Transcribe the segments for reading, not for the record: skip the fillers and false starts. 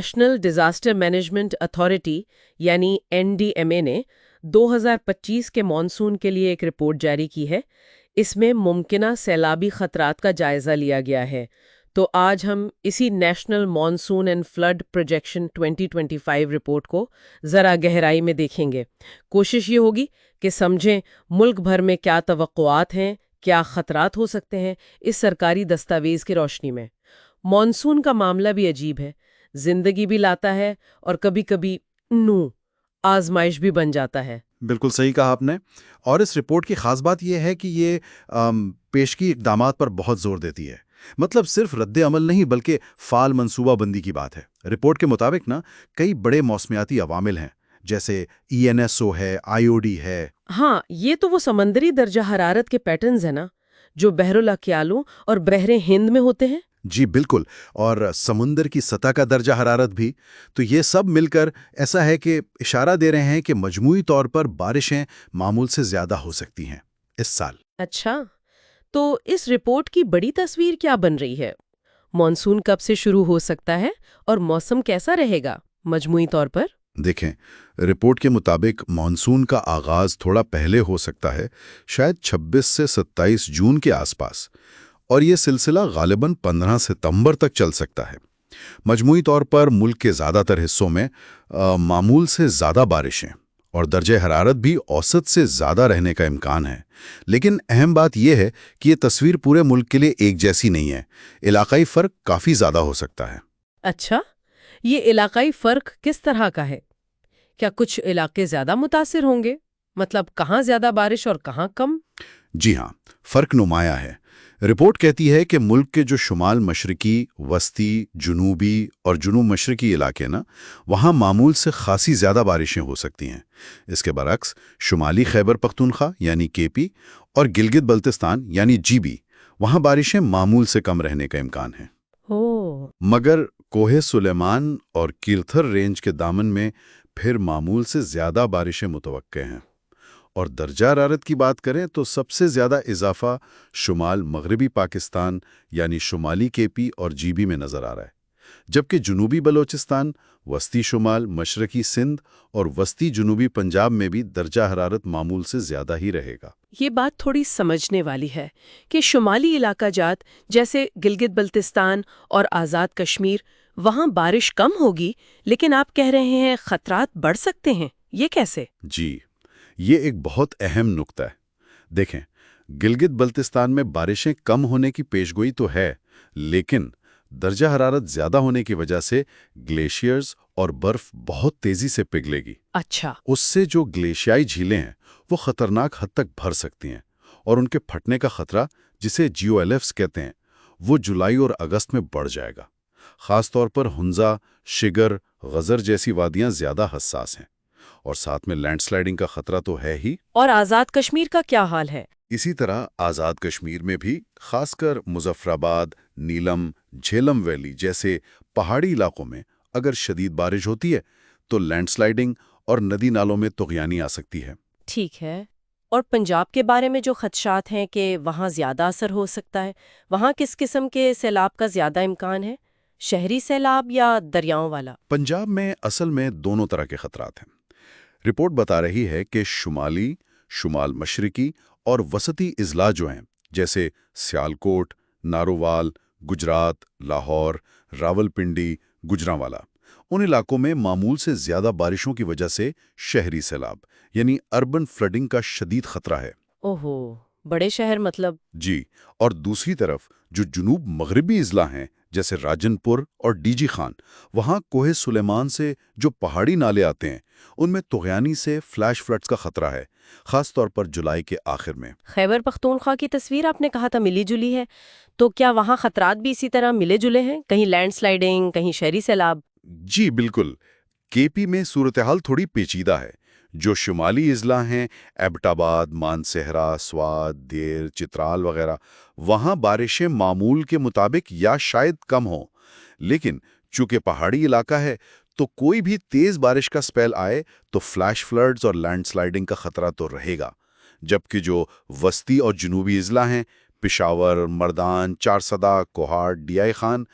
National disaster management authority یعنی NDMA نے 2025 کے مانسون کے لیے ایک رپورٹ جاری کی ہے۔ اس میں ممکنہ سیلابی خطرات کا جائزہ لیا گیا ہے۔ تو آج ہم اسی national monsoon and flood projection 2025 report کو ذرا گہرائی میں دیکھیں گے۔ کوشش یہ ہوگی کہ سمجھیں ملک بھر میں کیا توقعات ہیں، کیا خطرات ہو سکتے ہیں اس سرکاری دستاویز کی روشنی میں۔ مانسون کا معاملہ بھی عجیب ہے، زندگی بھی لاتا ہے اور کبھی کبھی آزمائش بھی بن جاتا ہے۔ بالکل صحیح کہا آپ نے، اور اس رپورٹ کی خاص بات یہ ہے کہ یہ پیشگی اقدامات پر بہت زور دیتی ہے۔ مطلب صرف رد عمل نہیں بلکہ فعال منصوبہ بندی کی بات ہے۔ رپورٹ کے مطابق کئی بڑے موسمیاتی عوامل ہیں، جیسے ENSO ہے، IOD ہے۔ ہاں، یہ تو وہ سمندری درجہ حرارت کے پیٹرنز ہیں جو بحر الاکیالوں اور بحر ہند میں ہوتے ہیں۔ جی بالکل، اور سمندر کی سطح کا درجہ حرارت بھی۔ تو یہ سب مل کر ایسا ہے کہ اشارہ دے رہے ہیں کہ مجموعی طور پر بارشیں معمول سے زیادہ ہو سکتی ہیں اس سال۔ اچھا، تو اس رپورٹ کی بڑی تصویر کیا بن رہی ہے؟ مانسون کب سے شروع ہو سکتا ہے اور موسم کیسا رہے گا مجموعی طور پر؟ دیکھیں، رپورٹ کے مطابق مانسون کا آغاز تھوڑا پہلے ہو سکتا ہے، شاید 26 سے 27 جون کے آس پاس، اور یہ سلسلہ غالباً 15 ستمبر تک چل سکتا ہے۔ مجموعی طور پر ملک کے زیادہ تر حصوں میں معمول سے زیادہ بارشیں اور درجہ حرارت بھی اوسط سے زیادہ رہنے کا امکان ہے۔ لیکن اہم بات یہ ہے کہ یہ تصویر پورے ملک کے لیے ایک جیسی نہیں ہے، علاقائی فرق کافی زیادہ ہو سکتا ہے۔ اچھا، یہ علاقائی فرق کس طرح کا ہے؟ کیا کچھ علاقے زیادہ متاثر ہوں گے؟ مطلب کہاں زیادہ بارش اور کہاں کم؟ جی ہاں، فرق نمایاں ہے۔ رپورٹ کہتی ہے کہ ملک کے جو شمال مشرقی، وسطی، جنوبی اور جنوب مشرقی علاقے وہاں معمول سے خاصی زیادہ بارشیں ہو سکتی ہیں۔ اس کے برعکس شمالی خیبر پختونخوا یعنی KP اور گلگت بلتستان یعنی GB، وہاں بارشیں معمول سے کم رہنے کا امکان ہے۔ مگر کوہ سلیمان اور کیرتھر رینج کے دامن میں پھر معمول سے زیادہ بارشیں متوقع ہیں، اور درجہ حرارت کی بات کریں تو سب سے زیادہ اضافہ شمال مغربی پاکستان یعنی شمالی KP اور GB میں نظر آ رہا ہے، جبکہ جنوبی بلوچستان، وسطی شمال مشرقی سندھ اور وسطی جنوبی پنجاب میں بھی درجہ حرارت معمول سے زیادہ ہی رہے گا۔ یہ بات تھوڑی سمجھنے والی ہے کہ شمالی علاقہ جات جیسے گلگت بلتستان اور آزاد کشمیر، وہاں بارش کم ہوگی، لیکن آپ کہہ رہے ہیں خطرات بڑھ سکتے ہیں۔ یہ کیسے؟ جی، یہ ایک بہت اہم نقطہ ہے۔ دیکھیں، گلگت بلتستان میں بارشیں کم ہونے کی پیشگوئی تو ہے، لیکن درجہ حرارت زیادہ ہونے کی وجہ سے گلیشیئرز اور برف بہت تیزی سے پگھلے گی۔ اچھا، اس سے جو گلیشیائی جھیلیں ہیں وہ خطرناک حد تک بھر سکتی ہیں، اور ان کے پھٹنے کا خطرہ، جسے GeoLFs کہتے ہیں، وہ جولائی اور اگست میں بڑھ جائے گا۔ خاص طور پر ہنزا، شگر، غزر جیسی وادیاں زیادہ حساس ہیں، اور ساتھ میں لینڈ سلائڈنگ کا خطرہ تو ہے ہی۔ اور آزاد کشمیر کا کیا حال ہے؟ اسی طرح آزاد کشمیر میں بھی، خاص کر مظفرآباد، نیلم، جھیلم ویلی جیسے پہاڑی علاقوں میں اگر شدید بارش ہوتی ہے تو لینڈ سلائڈنگ اور ندی نالوں میں طغیانی آ سکتی ہے۔ ٹھیک ہے، اور پنجاب کے بارے میں جو خدشات ہیں کہ وہاں زیادہ اثر ہو سکتا ہے، وہاں کس قسم کے سیلاب کا زیادہ امکان ہے؟ شہری سیلاب یا دریاؤں والا؟ پنجاب میں اصل میں دونوں طرح کے خطرات ہیں۔ رپورٹ بتا رہی ہے کہ شمالی، شمال مشرقی اور وسطی اضلاع جو ہیں، جیسے سیالکوٹ، نارووال، گجرات، لاہور، راولپنڈی، گجرانوالا، ان علاقوں میں معمول سے زیادہ بارشوں کی وجہ سے شہری سیلاب یعنی اربن فلڈنگ کا شدید خطرہ ہے۔ اوہو، بڑے شہر مطلب؟ جی، اور دوسری طرف جو جنوب مغربی اضلاع ہیں جیسے راجن پور اور DG خان، وہاں کوہ سلیمان سے جو پہاڑی نالے آتے ہیں ان میں طغیانی سے فلیش فلڈز کا خطرہ ہے، خاص طور پر جولائی کے آخر میں۔ خیبر پختونخوا کی تصویر آپ نے کہا تھا ملی جلی ہے، تو کیا وہاں خطرات بھی اسی طرح ملے جلے ہیں؟ کہیں لینڈ سلائڈنگ، کہیں شہری سیلاب؟ جی بالکل، KP میں صورتحال تھوڑی پیچیدہ ہے۔ جو شمالی اضلاع ہیں، ایبٹ آباد، مانسہرہ، سوات، دیر، چترال وغیرہ، وہاں بارشیں معمول کے مطابق یا شاید کم ہوں، لیکن چونکہ پہاڑی علاقہ ہے تو کوئی بھی تیز بارش کا سپیل آئے تو فلیش فلڈز اور لینڈ سلائڈنگ کا خطرہ تو رہے گا۔ جبکہ جو وسطی اور جنوبی اضلاع ہیں، پشاور، مردان، چارسدہ، کوہاٹ، DI خان،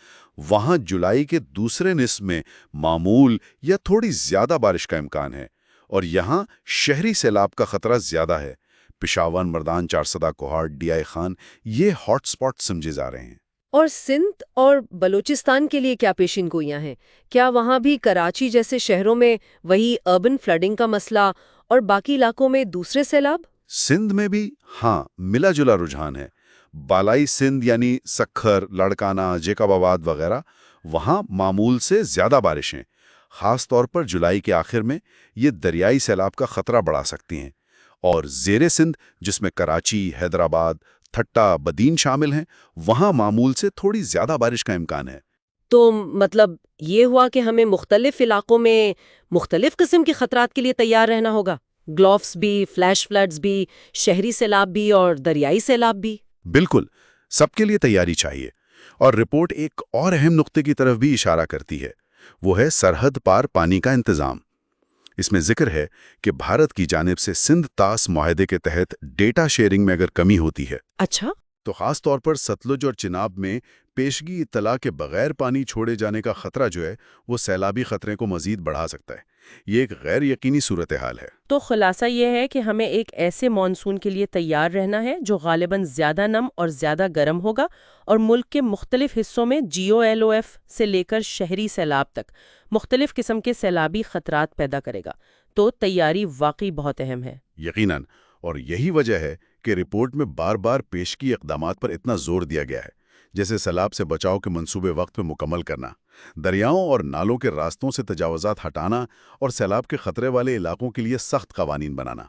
وہاں جولائی کے دوسرے نصف میں معمول یا تھوڑی زیادہ بارش کا امکان ہے، اور یہاں شہری سیلاب کا خطرہ زیادہ ہے۔ پشاور، مردان، چارسدہ، کوہاٹ، ڈی آئی خان یہ ہاٹ سپاٹ سمجھے جا رہے ہیں۔ اور سندھ اور بلوچستان کے لیے کیا پیشین گوئیاں ہیں؟ کیا وہاں بھی کراچی جیسے شہروں میں وہی اربن فلڈنگ کا مسئلہ اور باقی علاقوں میں دوسرے سیلاب؟ سندھ میں بھی ہاں ملا جلا رجحان ہے۔ بالائی سندھ یعنی سکھر، لڑکانہ، جیکب آباد وغیرہ، وہاں معمول سے زیادہ بارشیں، خاص طور پر جولائی کے آخر میں، یہ دریائی سیلاب کا خطرہ بڑھا سکتی ہیں۔ اور زیر سندھ، جس میں کراچی، حیدرآباد، تھٹا، بدین شامل ہیں، وہاں معمول سے تھوڑی زیادہ بارش کا امکان ہے۔ تو مطلب یہ ہوا کہ ہمیں مختلف علاقوں میں مختلف قسم کے خطرات کے لیے تیار رہنا ہوگا، گلوفز بھی، فلیش فلڈز بھی، شہری سیلاب بھی اور دریائی سیلاب بھی۔ بالکل، سب کے لیے تیاری چاہیے۔ اور رپورٹ ایک اور اہم نقطے کی طرف بھی اشارہ کرتی ہے، وہ ہے سرحد پار پانی کا انتظام۔ اس میں ذکر ہے کہ بھارت کی جانب سے سندھ طاس معاہدے کے تحت ڈیٹا شیئرنگ میں اگر کمی ہوتی ہے اچھا، تو خاص طور پر ستلج اور چناب میں پیشگی اطلاع کے بغیر پانی چھوڑے جانے کا خطرہ جو ہے وہ سیلابی خطرے کو مزید بڑھا سکتا ہے۔ یہ ایک غیر یقینی صورتحال ہے۔ تو خلاصہ یہ ہے کہ ہمیں ایک ایسے مانسون کے لیے تیار رہنا ہے جو غالباً زیادہ نم اور زیادہ گرم ہوگا اور ملک کے مختلف حصوں میں GOLOF سے لے کر شہری سیلاب تک مختلف قسم کے سیلابی خطرات پیدا کرے گا۔ تو تیاری واقعی بہت اہم ہے۔ یقیناً، اور یہی وجہ ہے کہ رپورٹ میں بار بار پیشگی اقدامات پر اتنا زور دیا گیا ہے، جیسے سیلاب سے بچاؤ کے منصوبے وقت پہ مکمل کرنا، دریاؤں اور نالوں کے راستوں سے تجاوزات ہٹانا اور سیلاب کے خطرے والے علاقوں کے لیے سخت قوانین بنانا۔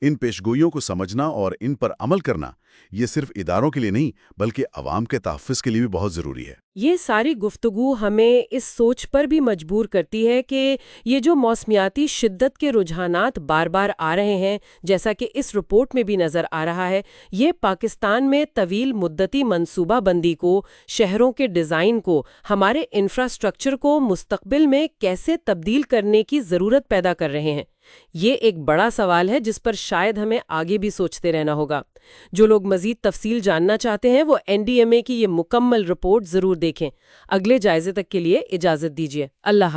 ان پیشگوئیوں کو سمجھنا اور ان پر عمل کرنا یہ صرف اداروں کے لیے نہیں بلکہ عوام کے تحفظ کے لیے بھی بہت ضروری ہے۔ یہ ساری گفتگو ہمیں اس سوچ پر بھی مجبور کرتی ہے کہ یہ جو موسمیاتی شدت کے رجحانات بار بار آ رہے ہیں، جیسا کہ اس رپورٹ میں بھی نظر آ رہا ہے، یہ پاکستان میں طویل مدتی منصوبہ بندی کو، شہروں کے ڈیزائن کو، ہمارے انفراسٹرکچر کو مستقبل میں کیسے تبدیل کرنے کی ضرورت پیدا کر رہے ہیں۔ یہ ایک بڑا سوال ہے جس پر شاید ہمیں آگے بھی سوچتے رہنا ہوگا۔ جو لوگ مزید تفصیل جاننا چاہتے ہیں وہ NDMA کی یہ مکمل رپورٹ ضرور دیکھیں۔ اگلے جائزے تک کے لیے اجازت دیجیے۔ اللہ حافظ۔